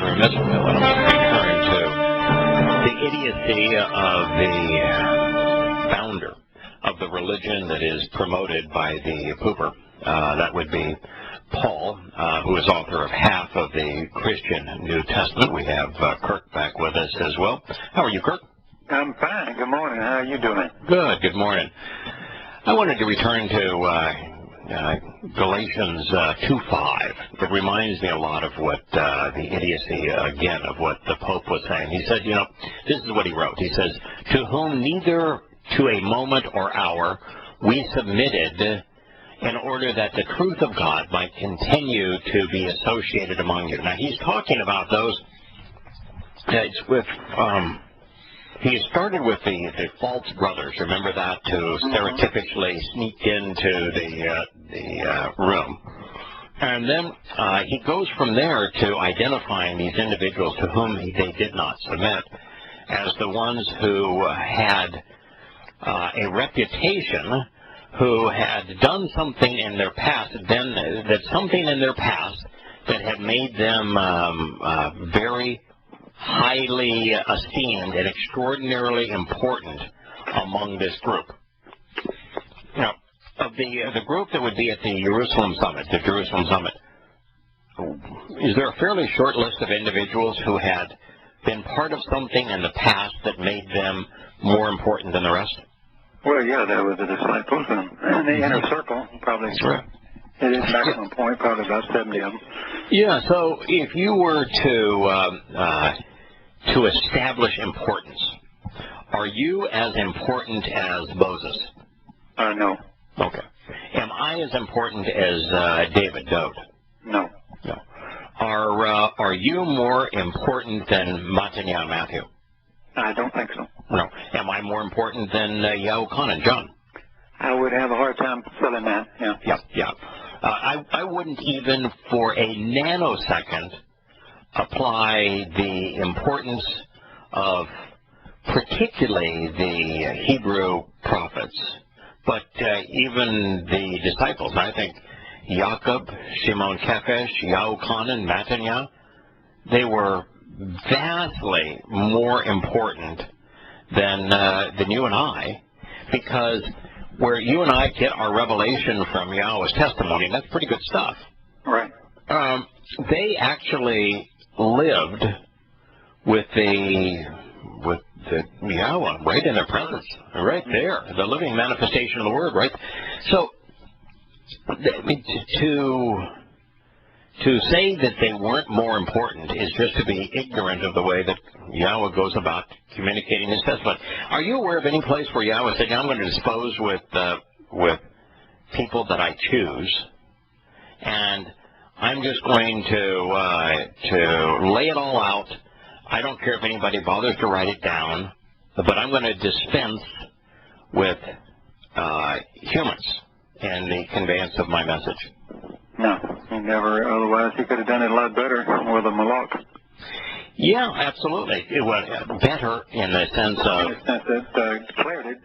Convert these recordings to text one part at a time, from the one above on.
Shattering Myths. Let us return to the idiocy of the founder of the religion that is promoted by the pooper. That would be Paul, who is author of half of the Christian New Testament. We have Kirk back with us as well. How are you, Kirk? I'm fine. Good morning. How are you doing? Good. Good morning. I wanted to return to Galatians 2:5. It reminds me a lot of what the idiocy, again, of what the Pope was saying. He said, this is what he wrote. He says, to whom neither to a moment or hour we submitted in order that the truth of God might continue to be associated among you. Now, he's talking about those, he started with the false brothers, remember that, who stereotypically sneaked into the room. And then he goes from there to identifying these individuals to whom they did not submit as the ones who had a reputation, who had done something in their past, something in their past that had made them very highly esteemed and extraordinarily important among this group. Now, of the group that would be at the Jerusalem Summit, is there a fairly short list of individuals who had been part of something in the past that made them more important than the rest? Well, yeah, there was the disciples and the inner circle, probably. Sure. It is maximum point, probably about 70 of them. Yeah, so if you were to establish importance, are you as important as Moses? No. Okay. Am I as important as David Dode? No. No. Are you more important than Matthew? I don't think so. No. Am I more important than Yahowah, John? I would have a hard time filling that, yeah. Yeah. I wouldn't even for a nanosecond apply the importance of particularly the Hebrew prophets, but even the disciples. I think Jacob, Shimon Kephesh, Yahowah, Matanya, they were vastly more important than you and I, because where you and I get our revelation from Yahweh's testimony, that's pretty good stuff. Right. They actually lived with the Yahweh right in their presence, right there, the living manifestation of the Word, right? So, to say that they weren't more important is just to be ignorant of the way that Yahweh goes about communicating His testimony. Are you aware of any place where Yahweh said, I'm going to dispose with people that I choose, and I'm just going to lay it all out. I don't care if anybody bothers to write it down, but I'm going to dispense with humans in the conveyance of my message? No, he never. Otherwise, he could have done it a lot better with a malak. Yeah, absolutely. It was better in the sense of... In the sense that declared it.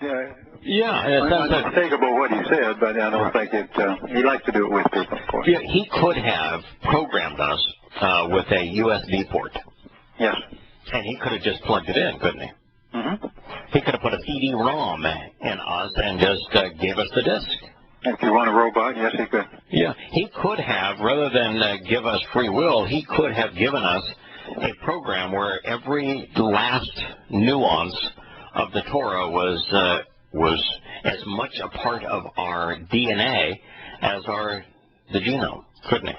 Yeah, in the sense that... Unmistakable what he said, but I don't think it... he likes to do it with people, of course. Yeah, he could have programmed us with a USB port. Yes. And he could have just plugged it in, couldn't he? Mm-hmm. He could have put a CD-ROM in us and just gave us the disk. If you want a robot, yes, he could. Yeah, he could have, rather than give us free will, he could have given us a program where every last nuance of the Torah was as much a part of our DNA as the genome, couldn't it?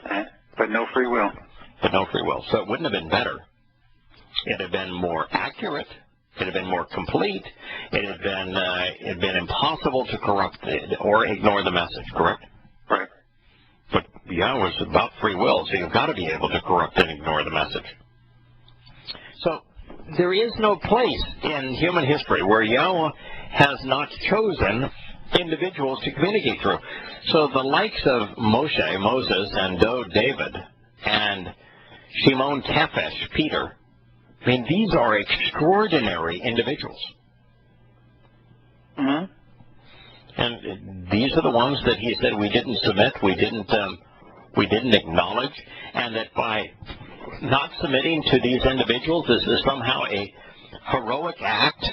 But no free will. But no free will. So it wouldn't have been better. It would have been more accurate. It had been more complete. It had been impossible to corrupt it or ignore the message, correct? Right. But Yahweh is about free will, so you've got to be able to corrupt and ignore the message. So there is no place in human history where Yahweh has not chosen individuals to communicate through. So the likes of Moses, and David, and Shimon Kephesh, Peter, I mean, these are extraordinary individuals. Mm-hmm. And these are the ones that he said we didn't submit, we didn't acknowledge, and that by not submitting to these individuals is somehow a heroic act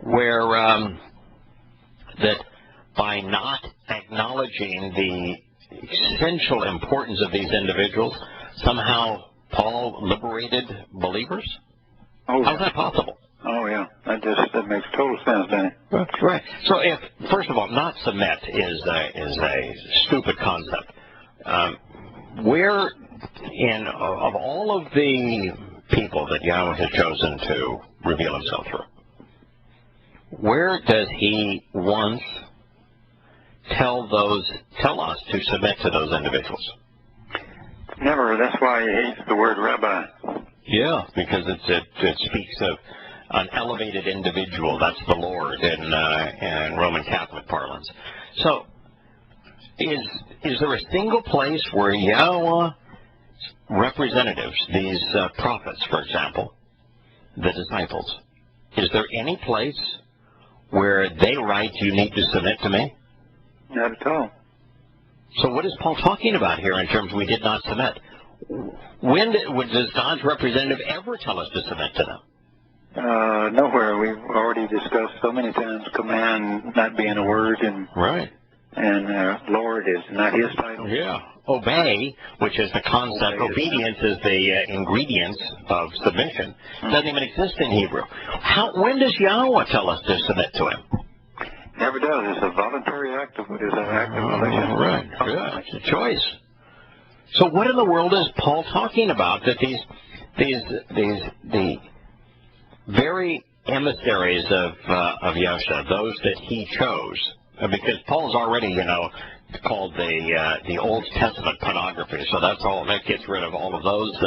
where that by not acknowledging the essential importance of these individuals, somehow Paul liberated believers? Oh, how's that possible? Oh, yeah. That makes total sense, doesn't it? Right. So, if first of all, not submit is a stupid concept. Where of all of the people that Yahweh has chosen to reveal himself through, where does he once tell us to submit to those individuals? Never. That's why he hates the word rabbi. Yeah, because it speaks of an elevated individual. That's the Lord in Roman Catholic parlance. So, is there a single place where Yahweh representatives, these prophets, for example, the disciples, is there any place where they write, you need to submit to me? Not at all. So what is Paul talking about here in terms of we did not submit? When does God's representative ever tell us to submit to them? Nowhere. We've already discussed so many times command not being a word, and right. And Lord is not his title. Yeah. Obey, which is the concept. Obedience is the ingredients of submission. Doesn't even exist in Hebrew. When does Yahweh tell us to submit to him? Never does. It's a voluntary act of relation. Right. Yeah. It's a choice. So what in the world is Paul talking about? That the very emissaries of Yahshua, those that he chose, because Paul's already, called the Old Testament pornography, so that gets rid of all of those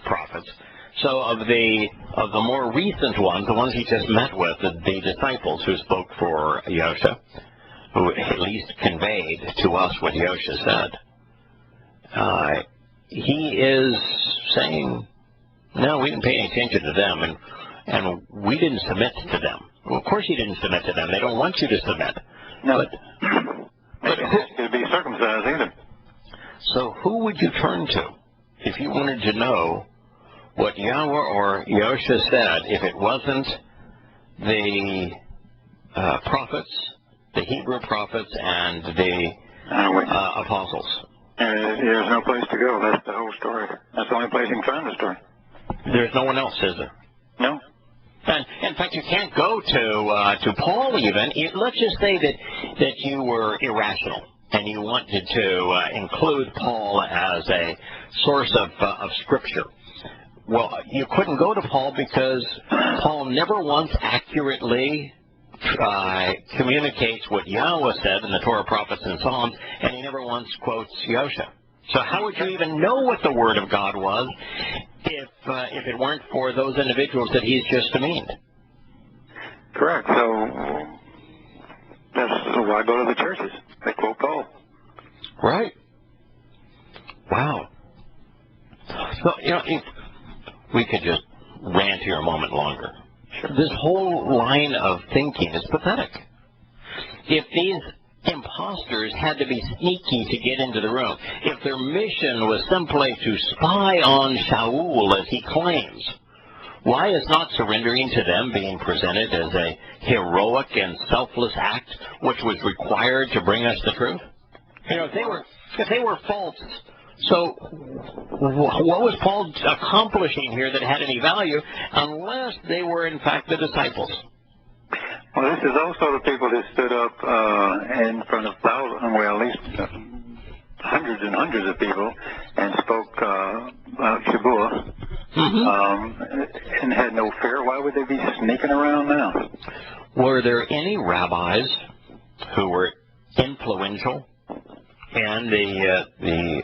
prophets. So of the more recent ones, the ones he just met with, the disciples who spoke for Yahshua, who at least conveyed to us what Yahshua said, he is saying, no, we didn't pay any attention to them, and we didn't submit to them. Well, of course you didn't submit to them. They don't want you to submit. No. But who be circumcised either. So who would you turn to if you wanted to know what Yahweh or Yahshua said, if it wasn't the prophets, the Hebrew prophets, and the apostles? There's no place to go. That's the whole story. That's the only place you can find the story. There's no one else, is there? No. And in fact, you can't go to Paul even. Let's just say that you were irrational and you wanted to include Paul as a source of Scripture. Well, you couldn't go to Paul because Paul never once accurately communicates what Yahweh said in the Torah, prophets, and Psalms, and he never once quotes Yahshua. So how would you even know what the Word of God was if it weren't for those individuals that he's just demeaned? Correct. So that's why I go to the churches. They quote Paul. Right. Wow. So, if we could just rant here a moment longer. Sure. This whole line of thinking is pathetic. If these imposters had to be sneaky to get into the room, if their mission was simply to spy on Shaul, as he claims, why is not surrendering to them being presented as a heroic and selfless act which was required to bring us the truth? If they were false, so what was Paul accomplishing here that had any value unless they were in fact the disciples? Well, this is also the people that stood up in front of thousands, well, at least hundreds and hundreds of people, and spoke about Shavuot, and had no fear. Why would they be sneaking around now? Were there any rabbis who were influential in the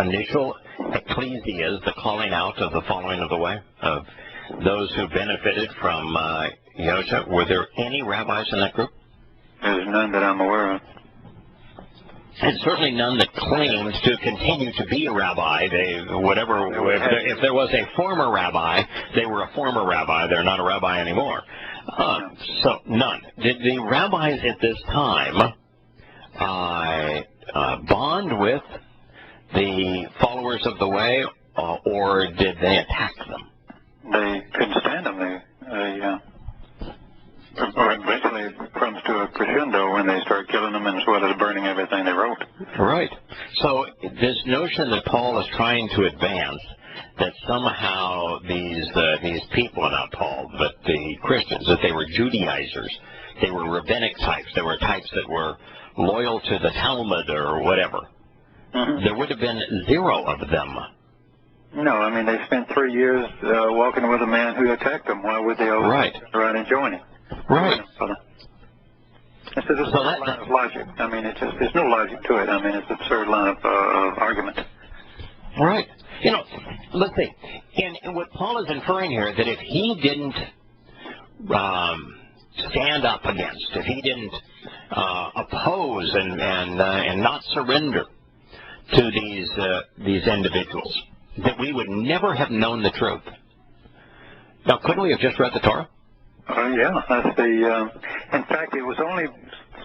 initial ecclesias, the calling out of the following of the way, of those who benefited from Yahshua? Were there any rabbis in that group? There's none that I'm aware of. And certainly none that claimed to continue to be a rabbi. If there was a former rabbi, they were a former rabbi. They're not a rabbi anymore. So none. Did the rabbis at this time bond with the followers of the way, or did they attack them? They couldn't stand them. Eventually it comes to a crescendo when they start killing them, and as well as burning everything they wrote. Right. So this notion that Paul is trying to advance, that somehow these people, not Paul, but the Christians, that they were Judaizers, they were rabbinic types, they were types that were loyal to the Talmud or whatever. Mm-hmm. There would have been zero of them. No, I mean, they spent 3 years walking with a man who attacked them. Why would they all right. around and join him? Right. It's a absurd line of logic. I mean, there's no logic to it. I mean, it's an absurd line of argument. Right. You know, let's see. And what Paul is inferring here, that if he didn't stand up against, if he didn't oppose and not surrender to these individuals, that we would never have known the truth. Now, couldn't we have just read the Torah? Yeah, that's in fact, it was only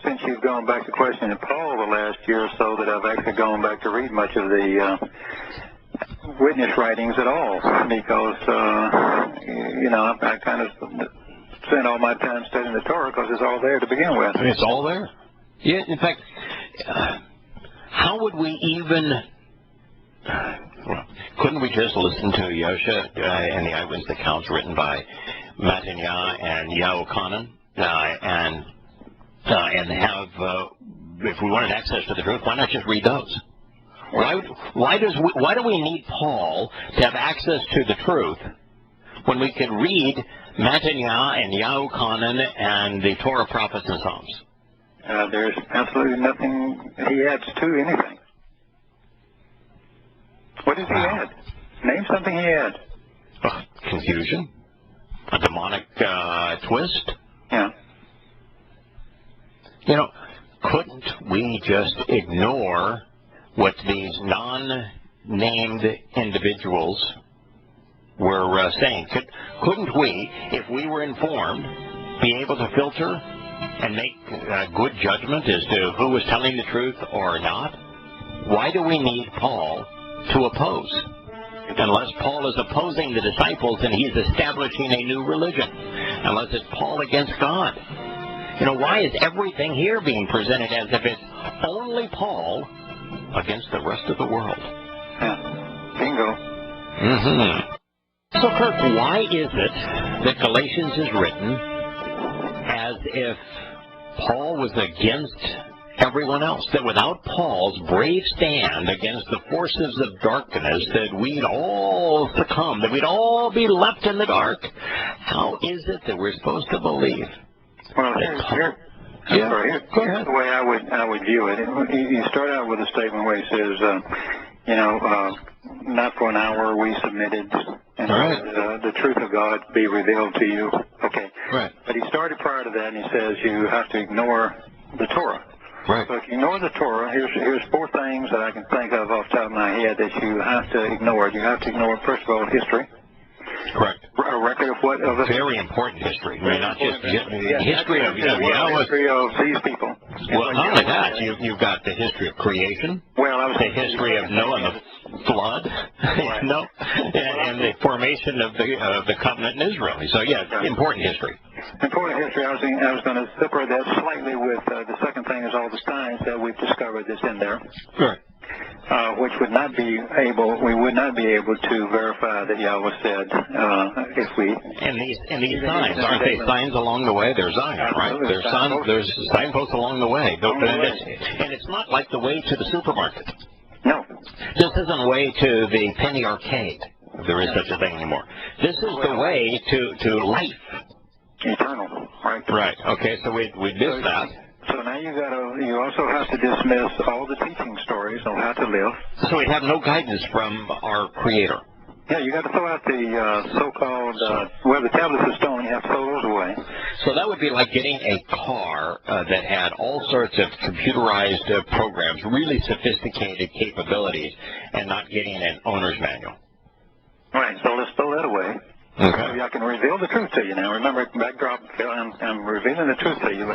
since you've gone back to questioning Paul the last year or so that I've actually gone back to read much of the witness writings at all, because, I kind of spent all my time studying the Torah because it's all there to begin with. It's all there. Yeah, in fact, how would we even... couldn't we just listen to Yosha and the eyewitness accounts written by Matanya and Yahowah and have, if we wanted access to the truth, why not just read those? Why do we need Paul to have access to the truth when we could read Matanya and Yahowah and the Torah, prophets, and Psalms? There's absolutely nothing he adds to anything. What does he add? Name something he adds. Confusion. A demonic twist. Yeah. You know, couldn't we just ignore what these non-named individuals were saying? Couldn't we, if we were informed, be able to filter and make a good judgment as to who was telling the truth or not? Why do we need Paul to oppose? Unless Paul is opposing the disciples and he's establishing a new religion. Unless it's Paul against God. You know, why is everything here being presented as if it's only Paul against the rest of the world? Yeah. Bingo. Mm-hmm. So, Kirk, why is it that Galatians is written as if Paul was against everyone else, that without Paul's brave stand against the forces of darkness, that we'd all succumb, that we'd all be left in the dark? How is it that we're supposed to believe? Well, here's the way I would view it. You start out with a statement where he says, not for an hour we submitted, and right. The truth of God be revealed to you. Okay. Right. But he started prior to that, and he says you have to ignore the Torah. Right. So if you ignore the Torah, here's four things that I can think of off the top of my head that you have to ignore. You have to ignore, first of all, history. Correct. A record of what? Of very important history. I mean, not just history of Yahowah. History of these people. Well, not only that, you've got the history of creation. Well, the history of Noah and the flood. Right. And the formation of the covenant in Israel. So important history. Important history. I was going to separate that slightly with the second thing is all the signs that we've discovered that's in there. Sure. Which we would not be able to verify that Yahowah said if we. And these signs, aren't they signs along the way? There's signs, right? There's signposts along the way. And it's not like the way to the supermarket. No. This isn't a way to the penny arcade, if there is such a thing anymore. This is the way to life. Eternal, right? Right. Okay, so we missed that. So now you also have to dismiss all the teaching stories on how to live. So we have no guidance from our Creator. Yeah, you got to throw out the so-called, the tablets of stone, you have to throw those away. So that would be like getting a car that had all sorts of computerized programs, really sophisticated capabilities, and not getting an owner's manual. Right, so let's throw that away. Okay. I can reveal the truth to you now. Remember, backdrop, I'm revealing the truth to you.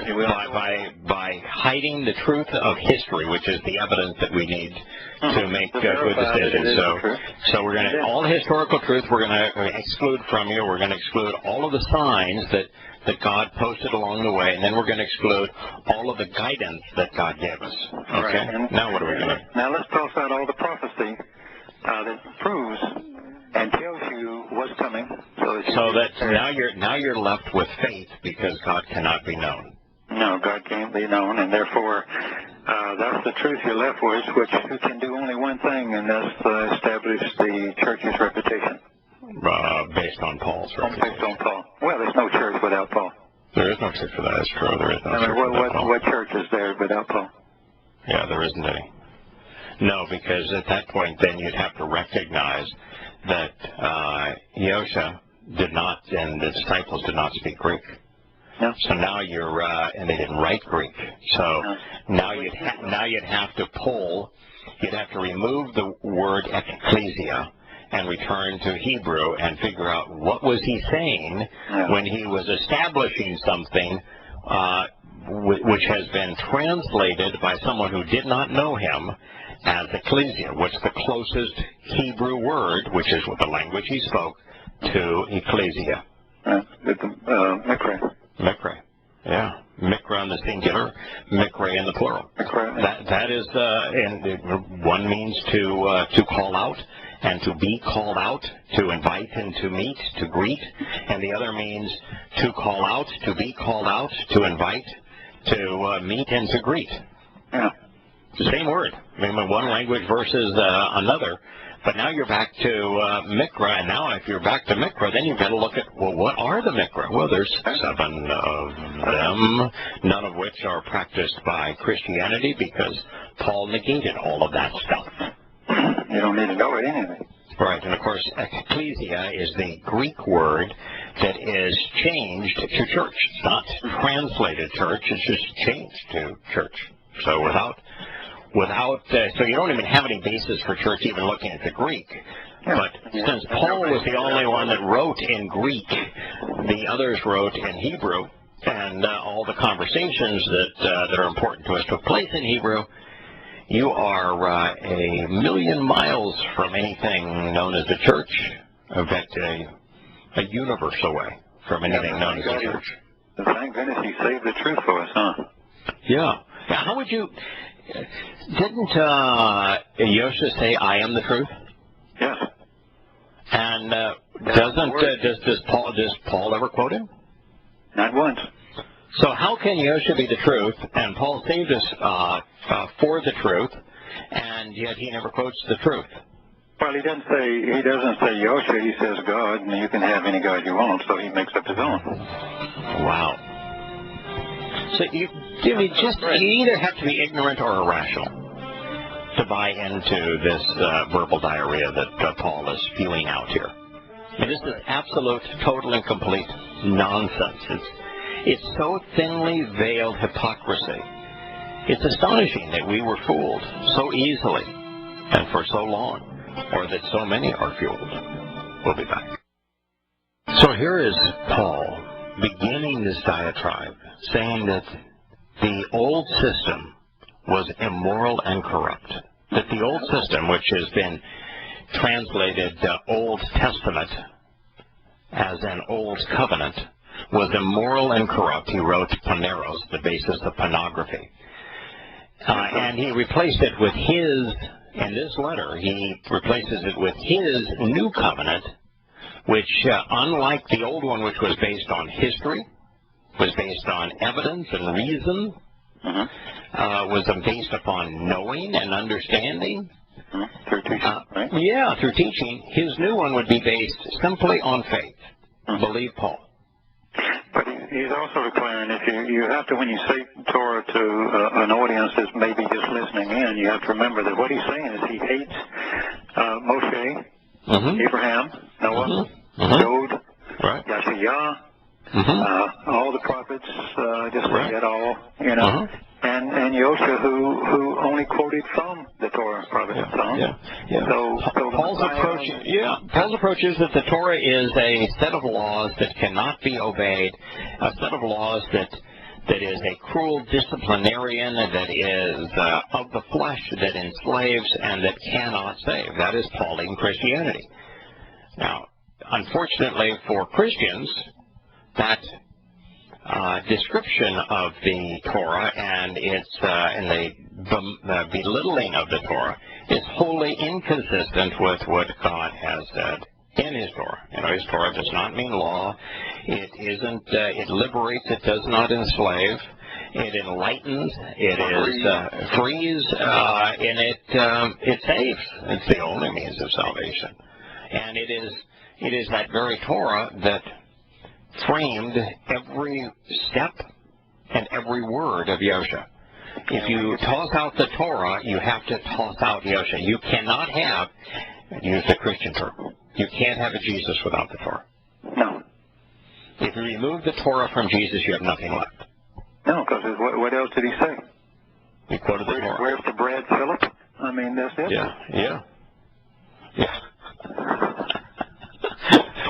By hiding the truth of history, which is the evidence that we need to make good decisions. So we're going to, all the historical truth we're going to exclude from you. We're going to exclude all of the signs that God posted along the way, and then we're going to exclude all of the guidance that God gave us. Okay? Right. Now what are we going to do? Now let's toss out all the prophecy that proves and tells you what's coming. So that now you're left with faith because God cannot be known. No, God can't be known, and therefore that's the truth you're left with, which you can do only one thing, and that's establish the church's reputation. Based on Paul's reputation. Based on Paul. Well, there's no church without Paul. There is no church for that. That's true. There is no church without Paul. What church is there without Paul? Yeah, there isn't any. No, because at that point, then you'd have to recognize that Yahowah did not, and the disciples did not speak Greek. No. So now you're, and they didn't write Greek. So now you'd have to you'd have to remove the word ecclesia and return to Hebrew and figure out what was he saying when he was establishing something which has been translated by someone who did not know him as ecclesia. What's the closest Hebrew word, which is the language he spoke, to ecclesia? Mikra. Mikra. Yeah. Mikra in the singular, Mikra in the plural. That is, and one means to call out, and to be called out, to invite and to meet, to greet, and the other means to call out, to be called out, to invite, to meet and to greet. Yeah. Same word. I mean, one language versus another. But now you're back to Mikra, and now if you're back to Mikra, then you've got to look at, well, what are the Mikra? Well, there's 7 of them, none of which are practiced by Christianity because Paul negated all of that stuff. You don't need to know it anyway. Right, and of course, ecclesia is the Greek word that is changed to church. It's not translated church, it's just changed to church. So so you don't even have any basis for church even looking at the Greek. But since Paul was the only one that wrote in Greek, the others wrote in Hebrew, and all the conversations that are important to us took place in Hebrew, you are a million miles from anything known as the church. In fact, a universe away from anything known as the church. Thank goodness he saved the truth for us, huh? Yeah. How would you... Didn't Yahowah say, "I am the truth"? Yes. And does Paul ever quote him? Not once. So how can Yahowah be the truth, and Paul saved us for the truth, and yet he never quotes the truth? Well, he doesn't say Yahowah. He says God, and you can have any God you want. So he makes up his own. Wow. So you either have to be ignorant or irrational to buy into this verbal diarrhea that Paul is spewing out here. And this is absolute, total, and complete nonsense. It's so thinly veiled hypocrisy. It's astonishing that we were fooled so easily and for so long, or that so many are fooled. We'll be back. So here is Paul beginning this diatribe, saying that the old system was immoral and corrupt. That the old system, which has been translated Old Testament as an Old Covenant, was immoral and corrupt. He wrote Poneros, the basis of pornography. And he replaced it with in this letter, he replaces it with his new covenant, which, unlike the old one, which was based on history, was based on evidence and reason, was based upon knowing and understanding. Through teaching, right? Yeah, through teaching. His new one would be based simply on faith. Believe Paul. But he's also declaring, if you have to, when you say Torah to an audience that's maybe just listening in, you have to remember that what he's saying is he hates Moshe, Abraham, Noah, Job, Yahowah, all the prophets, just forget all, and Yosha, who only quoted from the Torah, probably some. Yeah. So Paul's approach is that the Torah is a set of laws that cannot be obeyed, a set of laws that is a cruel disciplinarian, that is of the flesh, that enslaves, and that cannot save. That is Pauline Christianity. Now, unfortunately for Christians, that description of the Torah and its and the belittling of the Torah is wholly inconsistent with what God has said in His Torah. His Torah does not mean law. It isn't. It liberates. It does not enslave. It enlightens. It is frees, and it saves. It's the only means of salvation, and it is that very Torah that framed every step and every word of Yosha. If you toss out the Torah, you have to toss out Yosha. You cannot have, use the Christian term, you can't have a Jesus without the Torah. No. If you remove the Torah from Jesus, you have nothing left. No, because what else did he say? He quoted the Torah. Where's the bread, Philip? I mean, that's it. Yeah.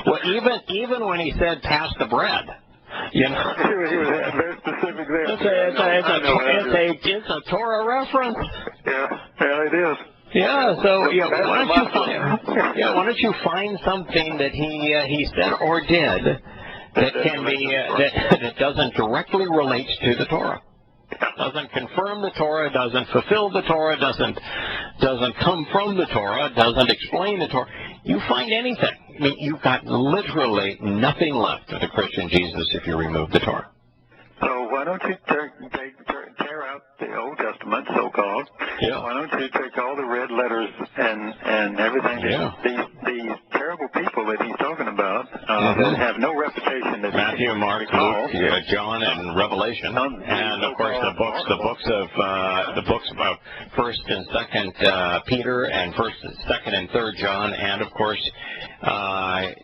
Well, even when he said, pass the bread, he was very specific there. It's a Torah reference. Yeah, it is. Yeah, so why don't you find something that he said or did that can be that doesn't directly relate to the Torah, doesn't confirm the Torah, doesn't fulfill the Torah, doesn't come from the Torah, doesn't explain the Torah. You find anything. I mean, you've got literally nothing left of the Christian Jesus if you remove the Torah. So why don't you tear out the Old Testament, so-called? Yeah. Why don't you take all the red letters and everything? Yeah. These terrible people that he's talking about that have no reputation. That Matthew, Mark, Luke, John, and Revelation, and of course the books of First and Second Peter, and First, Second, and Third John, and of course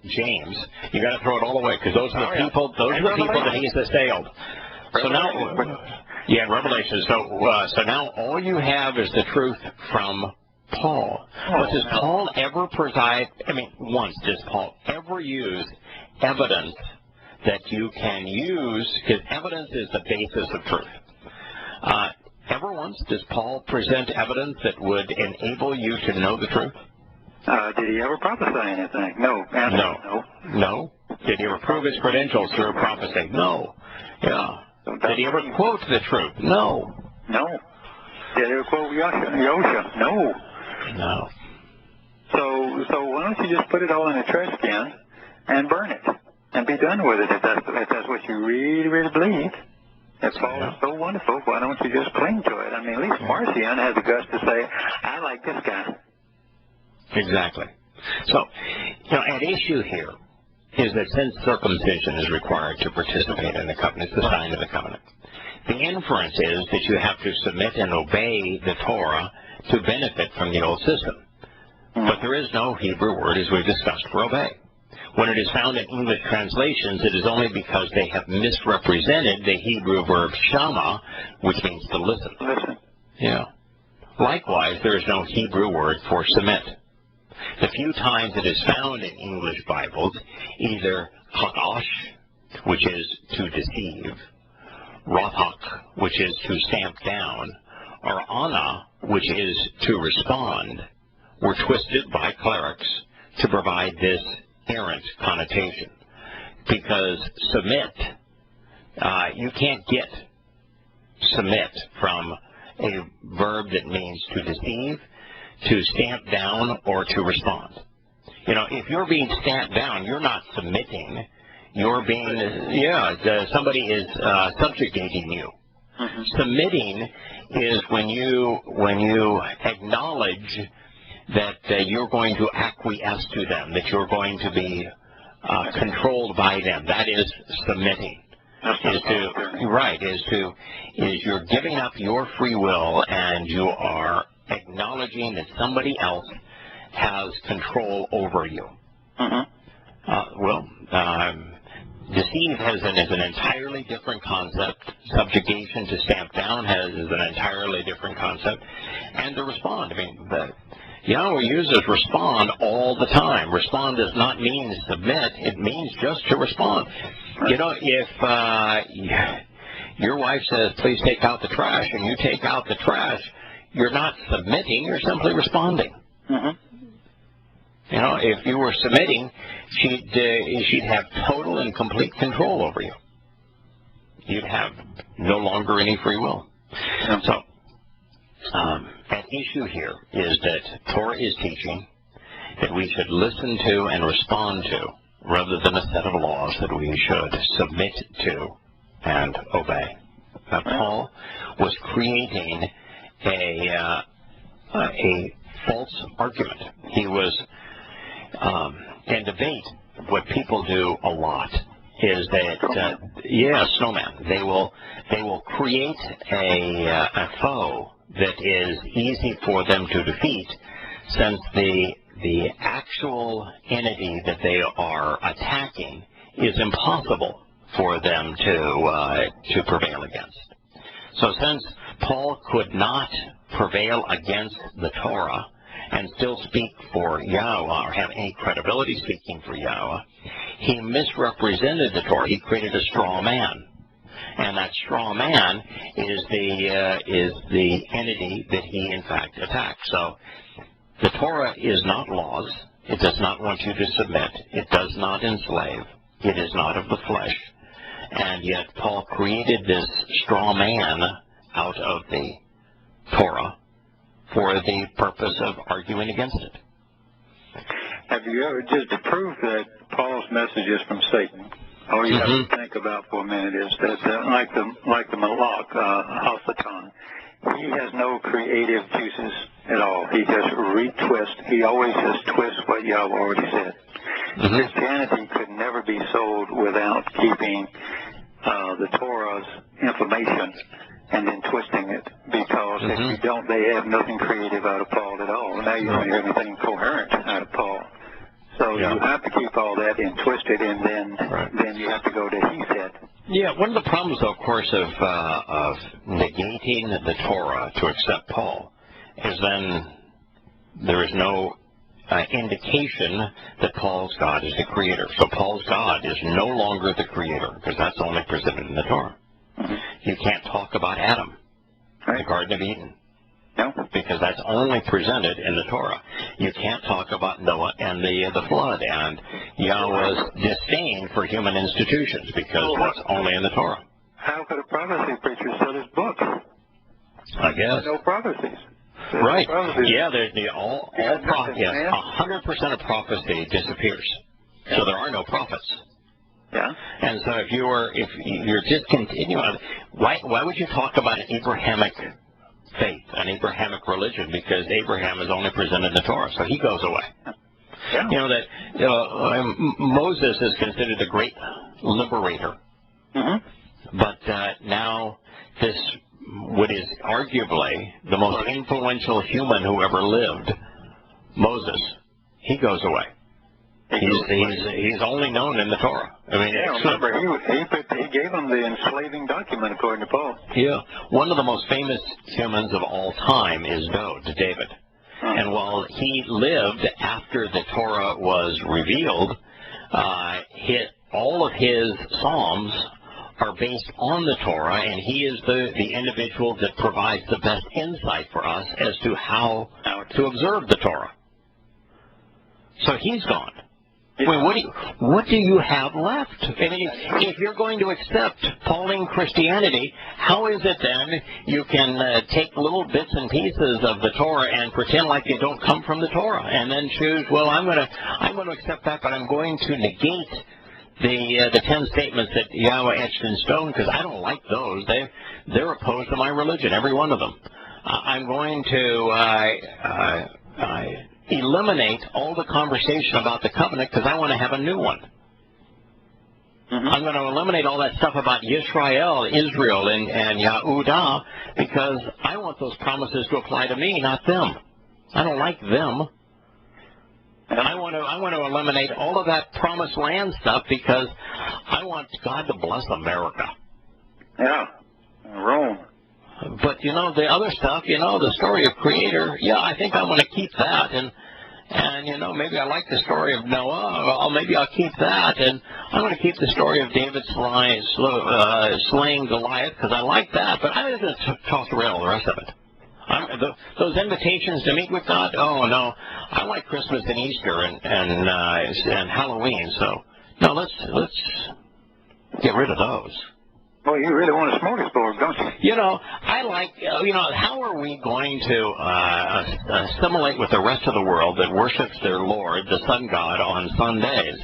James. You got to throw it all away because those are the people. Those are the people that he's assailed. So now, Revelation. So now all you have is the truth from Paul. But does Paul ever once does Paul ever use evidence that you can use? Because evidence is the basis of truth. Ever once does Paul present evidence that would enable you to know the truth? Did he ever prophesy anything? No. No. Did he ever prove his credentials through prophecy? No. Yeah. Did he ever quote the truth? No. Did he ever quote Yosha? No. So why don't you just put it all in a trash can and burn it and be done with it if that's what you really, really believe? If Paul is so wonderful, why don't you just cling to it? I mean, at least Marcion has the guts to say, I like this guy. Exactly. So, at issue here is that since circumcision is required to participate in the covenant, it's the sign of the covenant. The inference is that you have to submit and obey the Torah to benefit from the old system. But there is no Hebrew word, as we've discussed, for obey. When it is found in English translations, it is only because they have misrepresented the Hebrew verb shama, which means to listen. Yeah. Likewise, there is no Hebrew word for submit. The few times it is found in English Bibles, either hakash, which is to deceive, rathak, which is to stamp down, or ana, which is to respond, were twisted by clerics to provide this errant connotation. Because submit, you can't get submit from a verb that means to deceive, to stamp down, or to respond. If you're being stamped down, you're not submitting. You're being, somebody is subjugating you. Mm-hmm. Submitting is when you acknowledge that you're going to acquiesce to them, that you're going to be controlled by them. That is submitting. Is you're giving up your free will and you are acknowledging that somebody else has control over you. Mm-hmm. Deceive is an entirely different concept. subjugation, to stamp down, is an entirely different concept. And to respond. I mean, Yahowah uses respond all the time. Respond does not mean submit. It means just to respond. You know, if your wife says, please take out the trash, and you take out the trash, you're not submitting, you're simply responding. You know, if you were submitting, she'd have total and complete control over you. You'd have no longer any free will. So, an issue here is that Torah is teaching that we should listen to and respond to, rather than a set of laws that we should submit to and obey. Now, Paul was creating a false argument. He was in debate. What people do a lot is that snowman. They will create a foe that is easy for them to defeat, since the actual entity that they are attacking is impossible for them to prevail against. So since Paul could not prevail against the Torah and still speak for Yahowah, or have any credibility speaking for Yahowah, he misrepresented the Torah. He created a straw man. And that straw man is the entity that he, in fact, attacked. So the Torah is not laws. It does not want you to submit. It does not enslave. It is not of the flesh. And yet Paul created this straw man out of the Torah for the purpose of arguing against it. Have you ever, just to prove that Paul's message is from Satan, all you have to think about for a minute is that, like the Malak, Hasatan, he has no creative juices at all. He just retwists. He always just twists what Yahweh already said. Christianity could never be sold without keeping the Torah's information and then twisting it, because if you don't, they have nothing creative out of Paul at all. Now you don't have anything coherent out of Paul. So you have to keep all that and twist it, and then you have to go to he said. Yeah, one of the problems, of course, of negating the Torah to accept Paul is then there is no indication that Paul's God is the creator. So Paul's God is no longer the creator, because that's only presented in the Torah. You can't talk about Adam, the Garden of Eden, because that's only presented in the Torah. You can't talk about Noah and the flood and Yahweh's disdain for human institutions, because that's only in the Torah. How could a prophecy preacher sell his book? I guess. No prophecies. Right. Yeah, all 100% of prophecy disappears. So there are no prophets. Yeah. And so if you're just continuing, why would you talk about an Abrahamic faith, an Abrahamic religion? Because Abraham is only presented in the Torah, so he goes away. Yeah. You know that Moses is considered the great liberator, but now this, what is arguably the most influential human who ever lived, Moses, he goes away. He's only known in the Torah. I mean, remember, he gave them the enslaving document, according to Paul. Yeah. One of the most famous humans of all time is David. And while he lived after the Torah was revealed, all of his Psalms are based on the Torah, and he is the individual that provides the best insight for us as to how to observe the Torah. So he's gone. I mean, what do you have left? I mean, if you're going to accept Pauline Christianity, how is it then you can take little bits and pieces of the Torah and pretend like they don't come from the Torah, and then choose, well, I'm going to accept that, but I'm going to negate the 10 statements that Yahweh etched in stone, because I don't like those. They're opposed to my religion, every one of them. I'm going to eliminate all the conversation about the covenant because I want to have a new one. I'm going to eliminate all that stuff about Yisrael, Israel, and Yahudah, because I want those promises to apply to me, not them. I don't like them. And I want to eliminate all of that promised land stuff because I want God to bless America. Yeah. Rome. But, you know, the other stuff, you know, the story of Creator, yeah, I think I'm going to keep that. And you know, maybe I like the story of Noah. Well, maybe I'll keep that. And I'm going to keep the story of David slaying Goliath because I like that. But I'm going to toss around all the rest of it. Those invitations to meet with God, oh, no. I like Christmas and Easter and Halloween. So, no, let's get rid of those. Well, you really want a smorgasbord, don't you? You know, I like, you know, how are we going to assimilate with the rest of the world that worships their Lord, the sun god, on Sundays,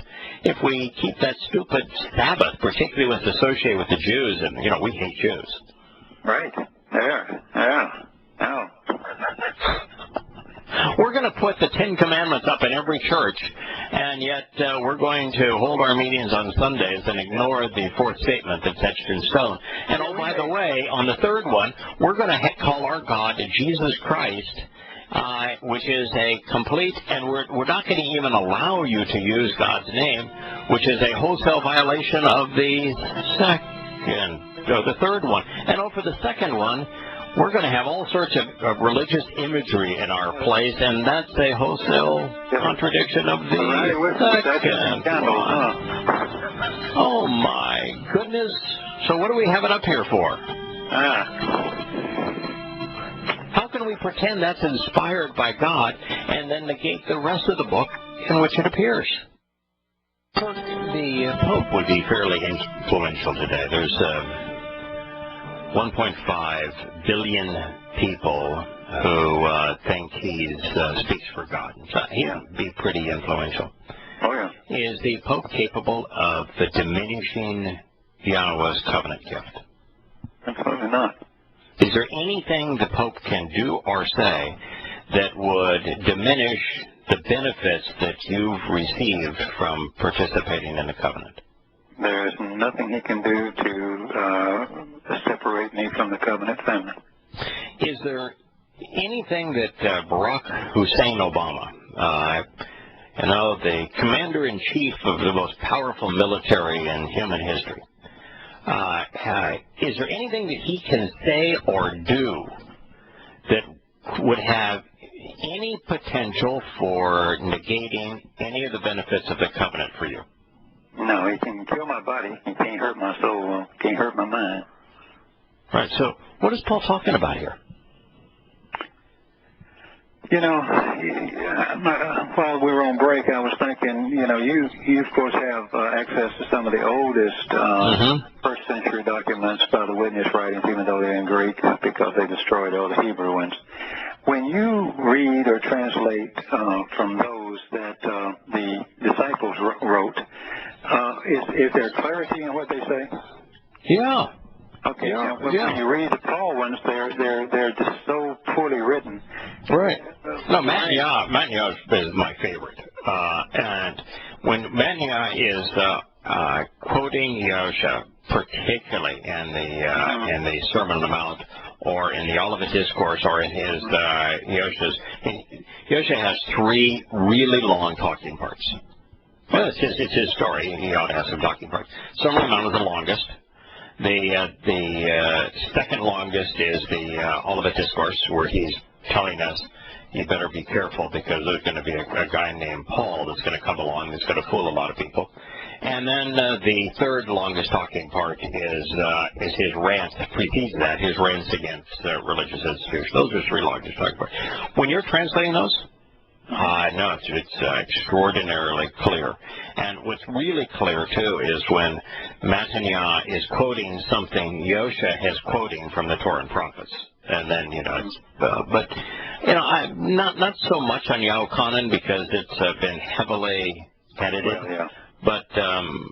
if we keep that stupid Sabbath, particularly with associated with the Jews, and, you know, we hate Jews. Right. There. Yeah. Oh. We're going to put the Ten Commandments up in every church, and yet we're going to hold our meetings on Sundays and ignore the fourth statement that's etched in stone. And, oh, by the way, on the third one, we're going to call our God Jesus Christ, which is a complete, and we're not going to even allow you to use God's name, which is a wholesale violation of the third one. And, oh, for the second one, we're going to have all sorts of religious imagery in our place, and that's a wholesale contradiction of the second one. Oh, my goodness. So what do we have it up here for? How can we pretend that's inspired by God and then negate the rest of the book in which it appears? The Pope would be fairly influential today. There's 1.5 billion people who think he speaks for God. So he'd be pretty influential. Oh, yeah. Is the Pope capable of diminishing Yahowah's covenant gift? Absolutely not. Is there anything the Pope can do or say that would diminish the benefits that you've received from participating in the covenant? There is nothing he can do to separate me from the covenant family. Is there anything that Barack Hussein Obama, you know, the commander-in-chief of the most powerful military in human history, is there anything that he can say or do that would have any potential for negating any of the benefits of the covenant for you? No, he can kill my body. He can't hurt my soul. Can't hurt my mind. Right. So what is Paul talking about here? You know, while we were on break, I was thinking, you know, you of course have access to some of the oldest first century documents by the witness writings, even though they're in Greek, because they destroyed all the Hebrew ones. When you read or translate from those that the disciples wrote, is there clarity in what they say? Yeah. Okay. Yeah, when you read the Paul ones, they're just so poorly written. Right. No, Matniah is my favorite. And when Matniah is quoting Yahusha, particularly in the Sermon on the Mount, or in the Olivet Discourse, or in his Yahusha has 3 really long talking parts. Well, it's his story. He ought to have some talking parts. Sermon on the Mount is the longest. The second longest is the Olivet Discourse, where he's telling us you better be careful because there's going to be a guy named Paul that's going to come along that's going to fool a lot of people. And then the third longest talking part is his rant. Precedes that, his rants against religious institutions. Those are 3 longest talking parts. When you're translating those, no, it's extraordinarily clear. And what's really clear, too, is when Mataniah is quoting something Yahusha is quoting from the Torah and prophets. And then, you know, but, you know, I'm not so much on Yahukanan because it's been heavily edited. Well, yeah. But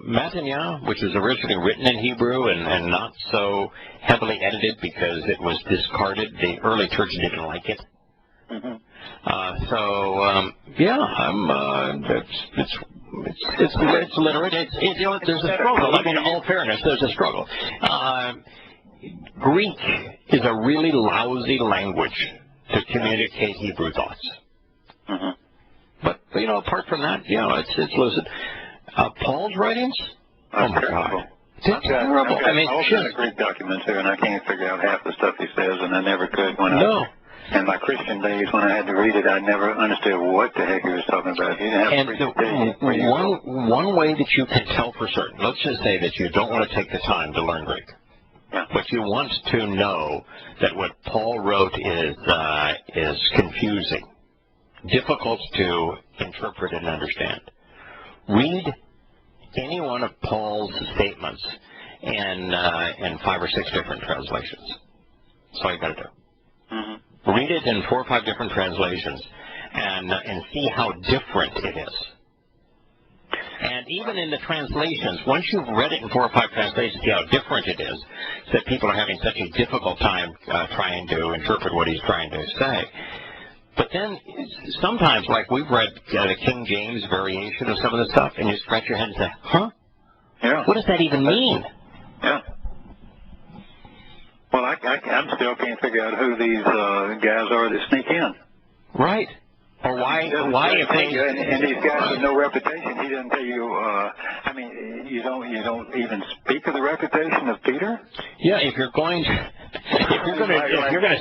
Mataniah, which was originally written in Hebrew and not so heavily edited because it was discarded, the early church didn't like it. Mm-hmm. It's literate. You know, there's a struggle. I mean, in all fairness, there's a struggle. Greek is a really lousy language to communicate Hebrew thoughts. Mm-hmm. But you know, apart from that, you know, it's lucid. Paul's writings, oh my God, terrible. I mean, all kind of Greek documents here, and I can't figure out half the stuff he says, and I never could when in my Christian days, when I had to read it, I never understood what the heck he was talking about. He didn't have one way that you can tell for certain, let's just say that you don't want to take the time to learn Greek, but you want to know that what Paul wrote is confusing, difficult to interpret and understand. Read any one of Paul's statements in 5 or 6 different translations. That's all you got to do. Mm-hmm. Read it in 4 or 5 different translations and see how different it is. And even in the translations, once you've read it in 4 or 5 translations, see how different it is, that people are having such a difficult time trying to interpret what he's trying to say. But then sometimes, like we've read the King James variation of some of the stuff, and you scratch your head and say, huh? Yeah. What does that even mean? Yeah. Well, I still can't figure out who these guys are that sneak in. Right. Or why if they... And these guys with no reputation, he doesn't tell you, I mean, you don't even speak of the reputation of Peter? Yeah, if you're going to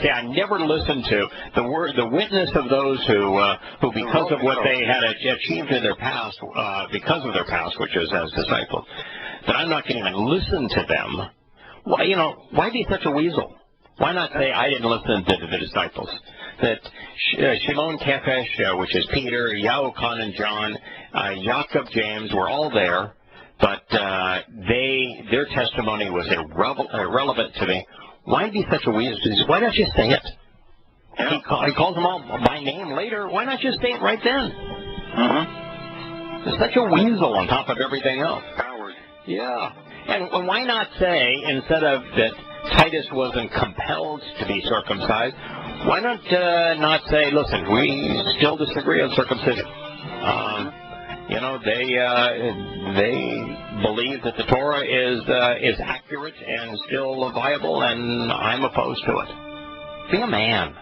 say, I never listened to the witness of those who because of what they had achieved in their past, because of their past, which is as disciples, that I'm not going to even listen to them. Why be such a weasel? Why not say, I didn't listen to the disciples? That Shimon Kephesh, which is Peter, Yahowah and John, Jacob, James, were all there, but their testimony was irrelevant to me. Why be such a weasel? Why not just say it? Yeah. He calls them all by name later. Why not just say it right then? Mm-hmm. There's such a weasel on top of everything else. Coward. Yeah. And why not say, instead of that Titus wasn't compelled to be circumcised, why not say, listen, we still disagree on circumcision. They believe that the Torah is accurate and still viable, and I'm opposed to it. Be a man.